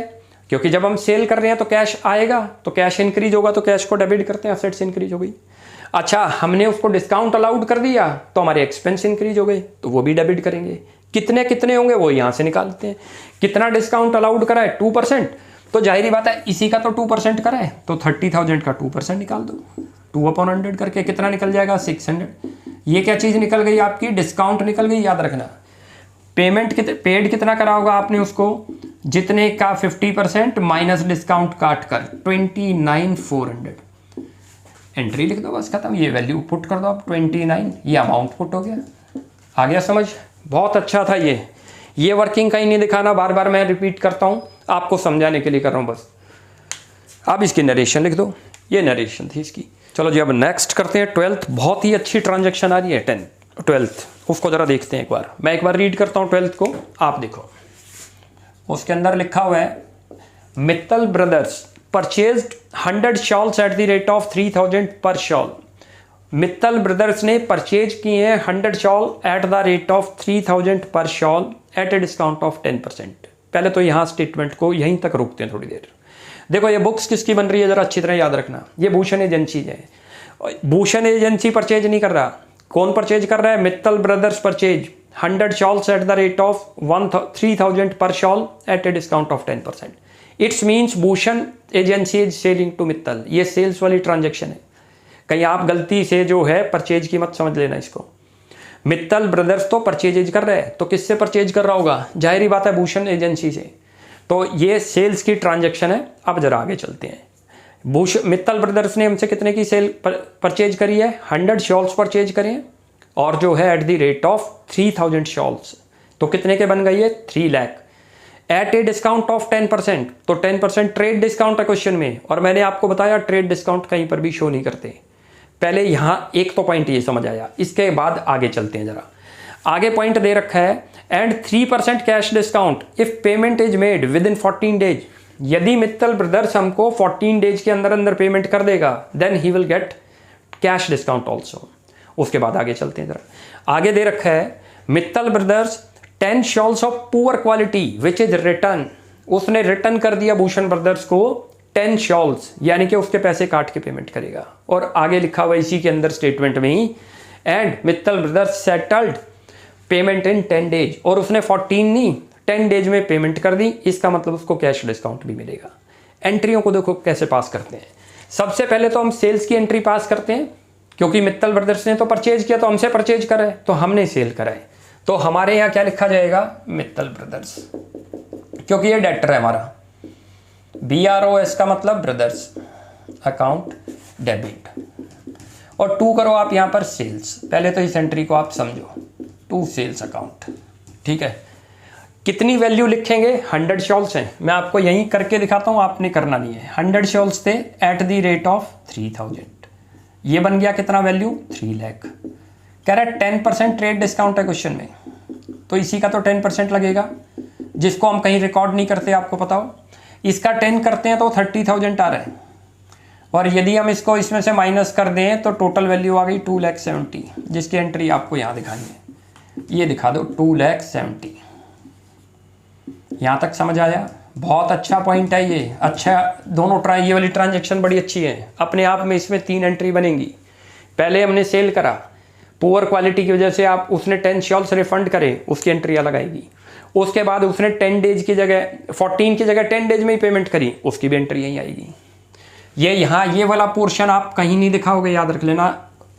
A: क्योंकि जब हम सेल कर रहे हैं तो कैश आएगा, तो कैश इंक्रीज होगा तो कैश को डेबिट करते हैं, असेट्स इंक्रीज हो गई। अच्छा, हमने उसको डिस्काउंट अलाउड कर दिया तो हमारे एक्सपेंस इंक्रीज हो गए, तो वो भी डेबिट करेंगे। कितने कितने होंगे वो यहाँ से निकालते हैं। कितना डिस्काउंट अलाउड करा है 2%, तो जाहिर बात है इसी का तो 2% करा है, तो 30,000 का 2% निकाल दो, 2/100 करके कितना निकल जाएगा 600। ये क्या चीज़ निकल गई आपकी, डिस्काउंट निकल गई। याद रखना, पेमेंट पेड कितना करा होगा आपने उसको, जितने का 50% माइनस डिस्काउंट काट कर 29,400। एंट्री लिख दो, बस खत्म। ये वैल्यू पुट कर दो आप 29, ये अमाउंट पुट हो गया। आ गया समझ? बहुत अच्छा था ये वर्किंग कहीं नहीं दिखाना, बार बार मैं रिपीट करता हूँ, आपको समझाने के लिए कर रहा हूँ बस। अब इसकी नरेशन लिख दो, ये नरेशन थी इसकी। चलो जी, अब नेक्स्ट करते हैं 12th। बहुत ही अच्छी ट्रांजैक्शन आ रही है 12th, उसको ज़रा देखते हैं एक बार। मैं एक बार रीड करता हूँ 12th को, आप देखो। उसके अंदर लिखा हुआ है, Mittal brothers purchased 100 shawls at the rate of 3,000 per shawl. Mittal brothers ने परचेज किए हैं 100 shawl at the rate of 3,000 per shawl at a discount of 10%। पहले तो यहाँ स्टेटमेंट को यहीं तक रोकते हैं थोड़ी देर। देखो ये बुक्स किसकी बन रही है, जरा अच्छी तरह याद रखना। ये भूषण एजेंसी है। भूषण एजेंसी परचेज नहीं कर रहा, कौन परचेज कर रहा है, Mittal brothers purchase 100 shawls at the rate of 3,000 per shawl at a discount of 10%। It's means Bhushan agency is selling to Mittal. ये सेल्स वाली ट्रांजेक्शन है, कहीं आप गलती से जो है परचेज की मत समझ लेना इसको। मित्तल ब्रदर्स तो परचेज कर रहा है, तो किससे परचेज कर रहा होगा, जाहिर बात है भूषण एजेंसी से। तो ये सेल्स की ट्रांजैक्शन है। अब जरा आगे चलते हैं। मित्तल ब्रदर्स ने हमसे कितने की सेल परचेज करी है, 100 शॉल्स परचेज करें, और जो है at the rate of 3,000 shawls, तो कितने के बन गई है 3 lakh at a discount of 10%। तो 10% ट्रेड डिस्काउंट है क्वेश्चन में, और मैंने आपको बताया ट्रेड डिस्काउंट कहीं पर भी शो नहीं करते। पहले यहाँ एक तो पॉइंट ये समझ आया, इसके बाद आगे चलते हैं जरा। आगे पॉइंट दे रखा है, and 3% cash discount if payment is made with in 14 days. यदि मित्तल ब्रदर्स हमको 14 डेज के अंदर अंदर पेमेंट कर देगा, then he will get cash discount also. उसके बाद आगे चलते हैं जरा। आगे दे रखा है, Mittal brothers 10 shawls of poor quality which is return. उसने रिटर्न कर दिया भूषण ब्रदर्स को 10 शॉल्स, यानी कि उसके पैसे काट के पेमेंट करेगा। और आगे लिखा हुआ इसी के अंदर स्टेटमेंट में ही, and Mittal brothers settled payment in 10 days. और उसने 14 नहीं 10 डेज में पेमेंट कर दी, इसका मतलब उसको कैश डिस्काउंट भी मिलेगा। एंट्रियों को देखो कैसे पास करते हैं। सबसे पहले तो हम सेल्स की एंट्री पास करते हैं, क्योंकि मित्तल ब्रदर्स ने तो परचेज किया, तो हमसे परचेज करा है, तो हमने सेल करा है। तो हमारे यहाँ क्या लिखा जाएगा, मित्तल ब्रदर्स, क्योंकि ये डेटर है हमारा। BROS का मतलब ब्रदर्स, अकाउंट डेबिट, और 2 करो आप यहाँ पर सेल्स। पहले तो इस एंट्री को आप समझो, 2 सेल्स अकाउंट, ठीक है। कितनी वैल्यू लिखेंगे, 100 शॉल्स हैं, मैं आपको यहीं करके दिखाता हूँ, आपने करना नहीं है। 100 शॉल्स थे एट द रेट ऑफ 3,000, ये बन गया कितना वैल्यू 3 लाख। कह रहा है 10% ट्रेड डिस्काउंट है क्वेश्चन में, तो इसी का तो 10% लगेगा, जिसको हम कहीं रिकॉर्ड नहीं करते, आपको पता हो। इसका 10 करते हैं तो 30,000 आ रहा है, और यदि हम इसको इसमें से माइनस कर दें तो टोटल वैल्यू आ गई 2,70,000, जिसकी एंट्री आपको यहाँ दिखानी है। ये दिखा दो 2,70,000। यहाँ तक समझ आया? बहुत अच्छा पॉइंट है ये। अच्छा, दोनों ये वाली ट्रांजेक्शन बड़ी अच्छी है, अपने आप में इसमें 3 एंट्री बनेंगी। पहले हमने सेल करा, पुअर क्वालिटी की वजह से आप उसने 10 शॉल्स रिफंड करे, उसकी एंट्री अलग आएगी। उसके बाद उसने 10 डेज की जगह 14 की जगह 10 डेज में ही पेमेंट करी, उसकी भी एंट्री यहीं आएगी। ये यहाँ ये वाला पोर्शन आप कहीं नहीं दिखाओगे, याद रख लेना,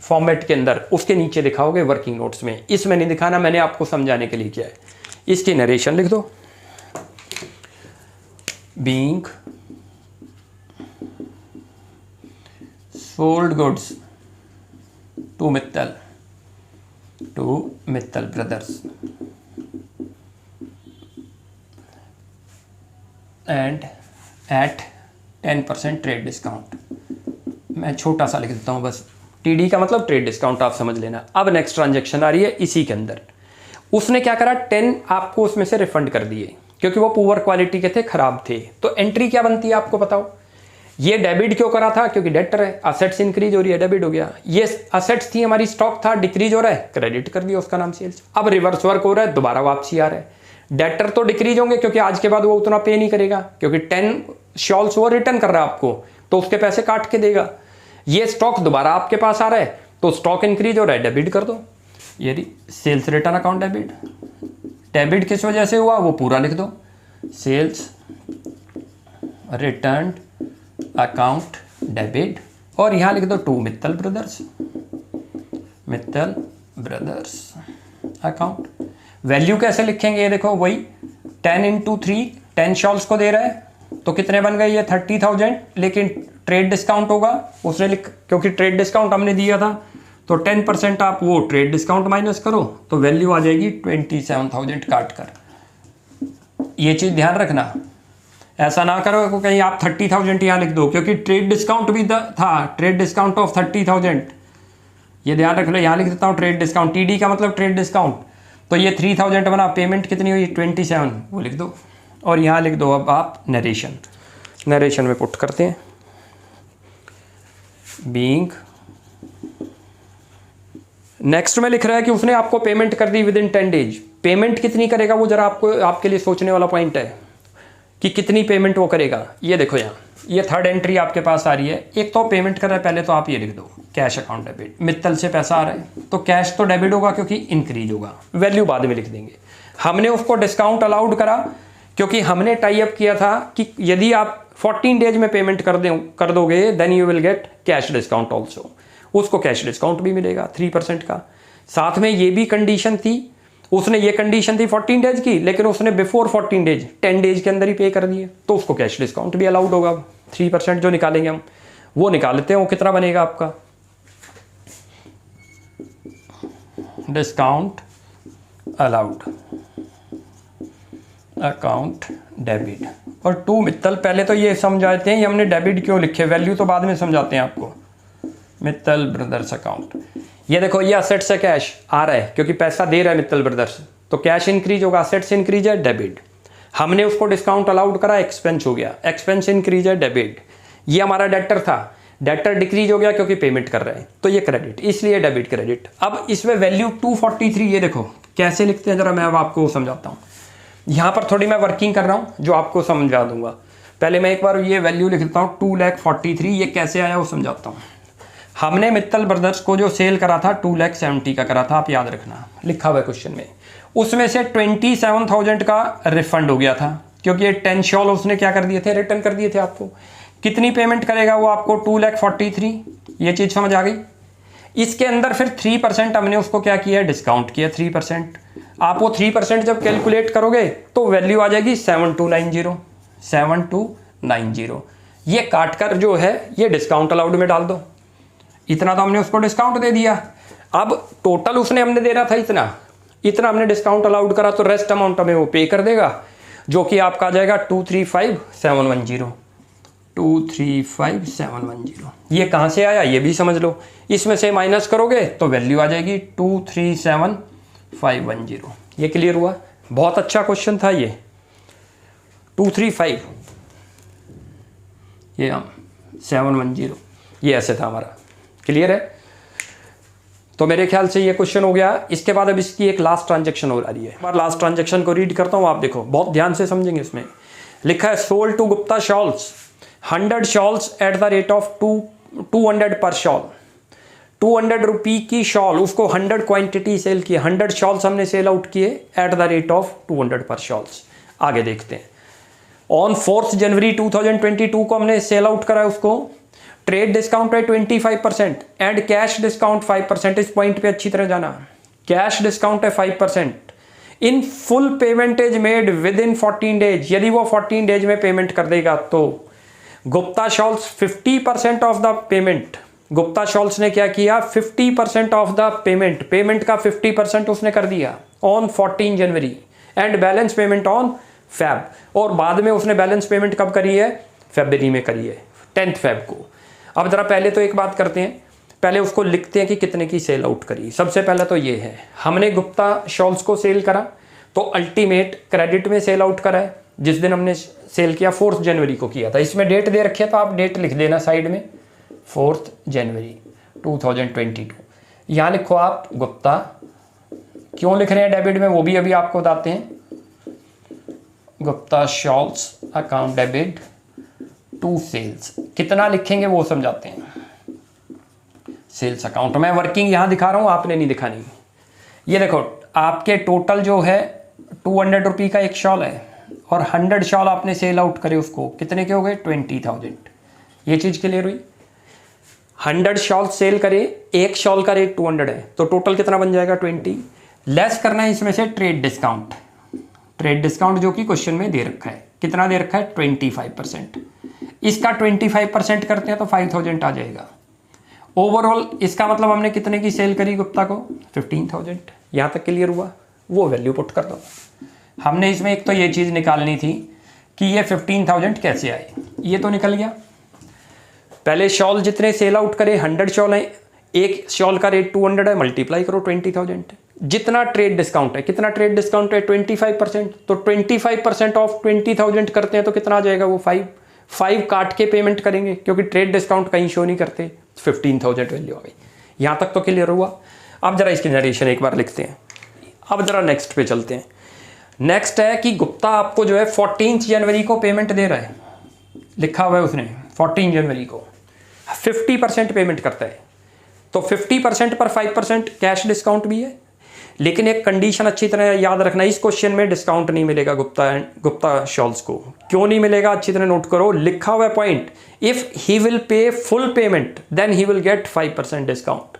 A: फॉर्मेट के अंदर उसके नीचे दिखाओगे वर्किंग नोट्स में, इसमें नहीं दिखाना, मैंने आपको समझाने के लिए किया है। इसकी नरेशन लिख दो, being sold goods to Mittal brothers and at 10% trade discount. मैं छोटा सा लिख देता हूँ बस, TD का मतलब ट्रेड डिस्काउंट, आप समझ लेना। अब नेक्स्ट ट्रांजैक्शन आ रही है इसी के अंदर। उसने क्या करा, 10 आपको उसमें से रिफंड कर दिए, क्योंकि वो पुअर क्वालिटी के थे, खराब थे। तो एंट्री क्या बनती है आपको बताओ। ये डेबिट क्यों करा था, क्योंकि डेटर है, असेट्स इंक्रीज हो रही है, डेबिट हो गया। ये असेट्स थी हमारी, स्टॉक था, डिक्रीज हो रहा है, क्रेडिट कर दिया, उसका नाम सेल्स। अब रिवर्स वर्क हो रहा है, दोबारा वापसी आ रहा है। डेटर तो डिक्रीज होंगे क्योंकि आज के बाद वो उतना पे नहीं करेगा, क्योंकि 10 शॉल्स वो रिटर्न कर रहा है आपको, तो उसके पैसे काट के देगा। ये स्टॉक दोबारा आपके पास आ रहा है तो स्टॉक इंक्रीज हो रहा है, डेबिट कर दो। यदि sales return account debit, debit किस वजह से हुआ वो पूरा लिख दो, सेल्स रिटर्न अकाउंट डेबिट, और यहाँ लिख दो to Mittal brothers, Mittal brothers account. Value कैसे लिखेंगे, ये देखो वही 10 × 3, 10 शॉल्स को दे रहा है तो कितने बन गए ये 30,000, लेकिन ट्रेड डिस्काउंट होगा उसने क्योंकि ट्रेड डिस्काउंट हमने दिया था तो 10% आप वो ट्रेड डिस्काउंट माइनस करो तो वैल्यू आ जाएगी 27,000 काट कर। ये चीज़ ध्यान रखना, ऐसा ना करो कि कहीं आप 30,000 यहाँ लिख दो, क्योंकि ट्रेड डिस्काउंट भी था, ट्रेड डिस्काउंट ऑफ 30,000, ये ध्यान रख लो। यहाँ लिख देता हूँ ट्रेड डिस्काउंट, TD का मतलब ट्रेड डिस्काउंट, तो ये 3,000 बना, पेमेंट कितनी हुई 27, वो लिख दो। और यहाँ लिख दो अब आप नरेशन में पुट करते हैं, बीइंग। नेक्स्ट में लिख रहा है कि उसने आपको पेमेंट कर दी विद इन 10 डेज। पेमेंट कितनी करेगा वो जरा आपके लिए सोचने वाला पॉइंट है कि कितनी पेमेंट वो करेगा। ये देखो यहाँ ये थर्ड एंट्री आपके पास आ रही है। एक तो पेमेंट कर रहा है, पहले तो आप ये लिख दो कैश अकाउंट डेबिट, मित्तल से पैसा आ रहा है तो कैश तो डेबिट होगा क्योंकि इंक्रीज होगा, वैल्यू बाद में लिख देंगे। हमने उसको डिस्काउंट अलाउड करा क्योंकि हमने टाई अप किया था कि यदि आप 14 डेज में पेमेंट कर दोगे then you will get cash discount also, उसको कैश डिस्काउंट भी मिलेगा 3% का। साथ में ये भी कंडीशन थी, उसने ये कंडीशन थी 14 डेज की, लेकिन उसने बिफोर 14 डेज 10 डेज के अंदर ही पे कर दिए तो उसको कैश डिस्काउंट भी अलाउड होगा। 3% जो निकालेंगे हम वो निकाल लेते हैं, वो कितना बनेगा आपका डिस्काउंट अलाउड अकाउंट डेबिट। और टू मित्तल, पहले तो ये समझाते हैं ये हमने डेबिट क्यों लिखे, वैल्यू तो बाद में समझाते हैं आपको। मित्तल ब्रदर्स अकाउंट, ये देखो ये असेट से कैश आ रहा है क्योंकि पैसा दे रहा है मित्तल ब्रदर्स, तो कैश इंक्रीज होगा, असेट से इंक्रीज है डेबिट। हमने उसको डिस्काउंट अलाउड करा, एक्सपेंस हो गया, एक्सपेंस इंक्रीज है डेबिट। ये हमारा डेटर था, डेटर डिक्रीज हो गया क्योंकि पेमेंट कर रहे हैं तो ये क्रेडिट, इसलिए डेबिट क्रेडिट। अब इसमें वैल्यू 243, ये देखो कैसे लिखते हैं जरा मैं अब आपको समझाता हूँ। यहाँ पर थोड़ी मैं वर्किंग कर रहा हूँ जो आपको समझा दूंगा। पहले मैं एक बार ये वैल्यू लिख देता हूँ 2,43,000, ये कैसे आया वो समझाता हूँ। हमने मित्तल ब्रदर्स को जो सेल करा था 2,70,000 का करा था, आप याद रखना, लिखा हुआ है क्वेश्चन में। उसमें से 27,000 का रिफंड हो गया था क्योंकि ये 10 शॉल उसने क्या कर दिए थे, रिटर्न कर दिए थे आपको। कितनी पेमेंट करेगा वो आपको 2,43,000, ये चीज़ समझ आ गई। इसके अंदर फिर 3% हमने उसको क्या किया, डिस्काउंट किया 3%। आप वो 3% जब कैलकुलेट करोगे तो वैल्यू आ जाएगी 7290। ये काट कर जो है ये डिस्काउंट अलाउड में डाल दो, इतना तो हमने उसको डिस्काउंट दे दिया। अब टोटल उसने हमने दे रहा था इतना हमने डिस्काउंट अलाउड करा, तो रेस्ट अमाउंट हमें वो पे कर देगा जो कि आपका आ जाएगा 235,710। 235,710 ये कहाँ से आया ये भी समझ लो, इसमें से माइनस करोगे तो वैल्यू आ जाएगी 237,510। ये क्लियर हुआ, बहुत अच्छा क्वेश्चन था ये। 235 ये 710 ये ऐसे था हमारा, क्लियर है। तो मेरे ख्याल से ये क्वेश्चन हो गया। इसके बाद अब इसकी एक लास्ट ट्रांजैक्शन हो रही है। लास्ट ट्रांजैक्शन को रीड करता हूँ, आप देखो बहुत ध्यान से समझेंगे। इसमें लिखा है sold to Gupta shawls 100 shawls at the rate of 200 per shawl. 200 रुपये की शॉल, उसको 100 क्वांटिटी सेल की, 100 शॉल्स हमने सेल आउट किए एट द रेट ऑफ 200 पर शॉल्स। आगे देखते हैं। ऑन 4 जनवरी 2022 को हमने सेल आउट करा है उसको। ट्रेड डिस्काउंट है 25% एंड कैश डिस्काउंट 5%। इस पॉइंट पे अच्छी तरह जाना, कैश डिस्काउंट है 5%। In full payment is made with in 14 days. यदि वो 14 डेज में पेमेंट कर देगा तो Gupta shawls 50% of the payment. Gupta shawls ने क्या किया, 50% ऑफ द पेमेंट का 50% उसने कर दिया on 14 January and balance payment on Feb. और बाद में उसने बैलेंस पेमेंट कब करी है, फरवरी में करी है, 10 फेब को। अब जरा पहले तो एक बात करते हैं, पहले उसको लिखते हैं कि कितने की सेल आउट करी। सबसे पहले तो ये है, हमने गुप्ता शॉल्स को सेल करा तो अल्टीमेट क्रेडिट में सेल आउट करा है। जिस दिन हमने सेल किया 4 जनवरी को किया था। इसमें डेट दे रखी है तो आप डेट लिख देना साइड में, 4 जनवरी 2022। यहाँ लिखो आप गुप्ता। क्यों लिख रहे हैं डेबिट में वो भी अभी आपको बताते हैं। Gupta shawls account debit to sales, कितना लिखेंगे वो समझाते हैं। सेल्स अकाउंट मैं वर्किंग यहाँ दिखा रहा हूँ, आपने नहीं दिखानी। ये देखो आपके टोटल जो है 200 रुपये का एक शॉल है और 100 शॉल आपने सेल आउट करे, उसको कितने के हो गए 20,000। ये चीज़ क्लियर हुई। 100 शॉल सेल करे, एक शॉल का रेट 200 है, तो टोटल कितना बन जाएगा 20। लेस करना है इसमें से ट्रेड डिस्काउंट। ट्रेड डिस्काउंट जो कि क्वेश्चन में दे रखा है, कितना दे रखा है 25%। इसका 25% करते हैं तो 5,000 आ जाएगा। ओवरऑल इसका मतलब हमने कितने की सेल करी गुप्ता को 15,000। यहाँ तक क्लियर हुआ, वो वैल्यू पुट कर दो। हमने इसमें एक तो ये चीज़ निकालनी थी कि ये 15,000 कैसे आए, ये तो निकल गया। पहले शॉल जितने सेल आउट करे 100 शॉल हैं, एक शॉल का रेट 200 है, मल्टीप्लाई करो 20,000। जितना ट्रेड डिस्काउंट है, कितना ट्रेड डिस्काउंट है 25%, तो 25% ऑफ 20,000 करते हैं तो कितना आ जाएगा वो 5 काट के पेमेंट करेंगे क्योंकि ट्रेड डिस्काउंट कहीं शो नहीं करते। 15,000 वैल्यू आ गई। यहाँ तक तो क्लियर हुआ। अब जरा इसकी नरेशन एक बार लिखते हैं। अब जरा नेक्स्ट पे चलते हैं। नेक्स्ट है कि गुप्ता आपको जो है 14 जनवरी को पेमेंट दे रहा है, लिखा हुआ है उसने 14 जनवरी को 50% पेमेंट करता है, तो 50% पर 5% कैश डिस्काउंट भी है। लेकिन एक कंडीशन अच्छी तरह याद रखना, इस क्वेश्चन में डिस्काउंट नहीं मिलेगा गुप्ता शॉल्स को। क्यों नहीं मिलेगा अच्छी तरह नोट करो, लिखा हुआ है point, if he will pay full payment then he will get 5% discount.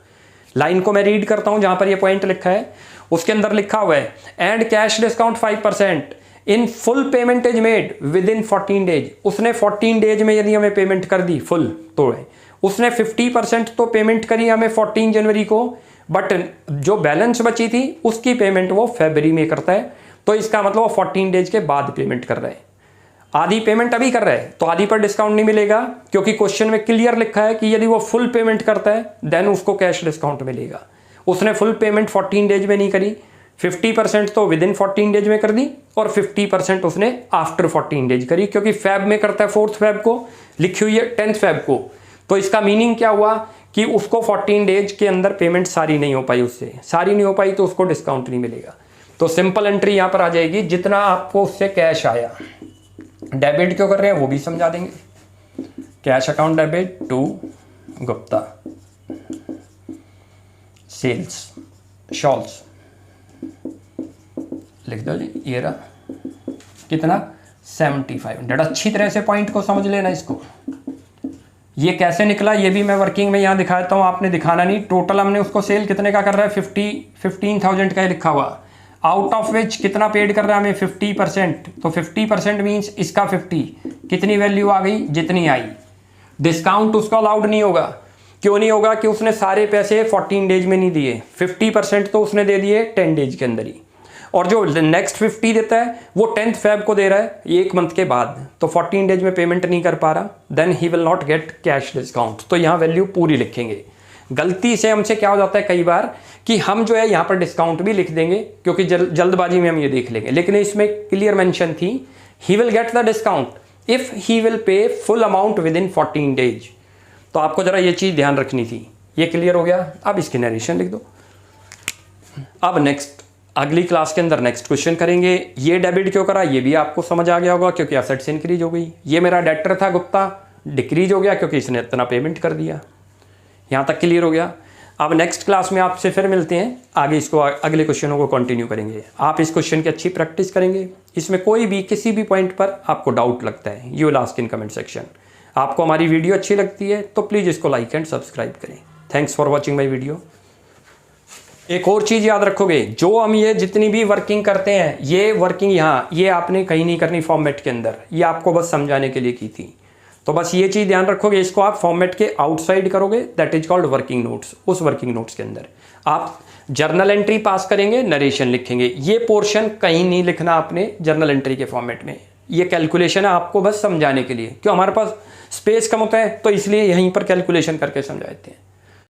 A: Line को मैं रीड करता हूं जहां पर ये पॉइंट लिखा है, उसके अंदर लिखा हुआ है and cash discount 5% in full payment is made with in 14 days. उसने 14 डेज में यदि हमें पेमेंट कर दी फुल, तो उसने 50% तो पेमेंट करी हमें 14 जनवरी को, बट जो बैलेंस बची थी उसकी पेमेंट वो फरवरी में करता है, तो इसका मतलब वो 14 डेज के बाद पेमेंट कर रहा है। आधी पेमेंट अभी कर रहा है तो आधी पर डिस्काउंट नहीं मिलेगा, क्योंकि क्वेश्चन में क्लियर लिखा है कि यदि वो फुल पेमेंट करता है देन उसको कैश डिस्काउंट मिलेगा। उसने फुल पेमेंट 14 डेज में नहीं करी, 50% तो विद इन 14 डेज में कर दी और 50% उसने आफ्टर 14 डेज करी, क्योंकि फैब में करता है 4 फैब को, लिखी हुई है 10 फैब को। तो इसका मीनिंग क्या हुआ कि उसको 14 डेज के अंदर पेमेंट सारी नहीं हो पाई, उससे सारी नहीं हो पाई तो उसको डिस्काउंट नहीं मिलेगा। तो सिंपल एंट्री यहाँ पर आ जाएगी, जितना आपको उससे कैश आया। डेबिट क्यों कर रहे हैं वो भी समझा देंगे। Cash account debit to Gupta sales shawls, लिख दो जी। ये रहा कितना 7500। अच्छी तरह से पॉइंट को समझ लेना इसको। ये कैसे निकला ये भी मैं वर्किंग में यहाँ दिखाता हूँ, आपने दिखाना नहीं। टोटल हमने उसको सेल कितने का कर रहा है 15,000 का लिखा हुआ, आउट ऑफ विच कितना पेड कर रहा है हमें 50%, तो 50% मीन्स इसका 50, कितनी वैल्यू आ गई जितनी आई। डिस्काउंट उसका अलाउड नहीं होगा। क्यों नहीं होगा कि उसने सारे पैसे 14 डेज में नहीं दिए, 50% तो उसने दे दिए 10 डेज के अंदर ही, और जो नेक्स्ट 50 देता है वो 10th फेब को दे रहा है, एक मंथ के बाद, तो 14 डेज में पेमेंट नहीं कर पा रहा, then he will not get cash discount. तो यहाँ वैल्यू पूरी लिखेंगे। गलती से हमसे क्या हो जाता है कई बार कि हम जो है यहाँ पर डिस्काउंट भी लिख देंगे क्योंकि जल्दबाजी में हम ये देख लेंगे, लेकिन इसमें क्लियर मेंशन थी ही will get the discount if he will pay full amount with in 14 days. तो आपको जरा ये चीज़ ध्यान रखनी थी। ये क्लियर हो गया। अब इसकी नरेशन लिख दो। अब नेक्स्ट अगली क्लास के अंदर नेक्स्ट क्वेश्चन करेंगे। ये डेबिट क्यों करा ये भी आपको समझ आ गया होगा, क्योंकि एसेट्स इंक्रीज हो गई। ये मेरा डेटर था गुप्ता, डिक्रीज हो गया क्योंकि इसने इतना पेमेंट कर दिया। यहाँ तक क्लियर हो गया। अब नेक्स्ट क्लास में आपसे फिर मिलते हैं, आगे इसको अगले क्वेश्चनों को कंटिन्यू करेंगे। आप इस क्वेश्चन की अच्छी प्रैक्टिस करेंगे। इसमें कोई भी किसी भी पॉइंट पर आपको डाउट लगता है you will ask in comment section. आपको हमारी वीडियो अच्छी लगती है तो प्लीज़ इसको लाइक एंड सब्सक्राइब करें। Thanks for watching my video. एक और चीज़ याद रखोगे, जो हम ये जितनी भी वर्किंग करते हैं, ये वर्किंग यहाँ ये आपने कहीं नहीं करनी फॉर्मेट के अंदर, ये आपको बस समझाने के लिए की थी। तो बस ये चीज़ ध्यान रखोगे, इसको आप फॉर्मेट के आउटसाइड करोगे, that is called working notes. उस वर्किंग नोट्स के अंदर आप जर्नल एंट्री पास करेंगे, नरेशन लिखेंगे। ये पोर्शन कहीं नहीं लिखना आपने जर्नल एंट्री के फॉर्मेट में। ये कैलकुलेशन है आपको बस समझाने के लिए, क्यों हमारे पास स्पेस कम होता है तो इसलिए यहीं पर कैलकुलेशन करके समझाते हैं।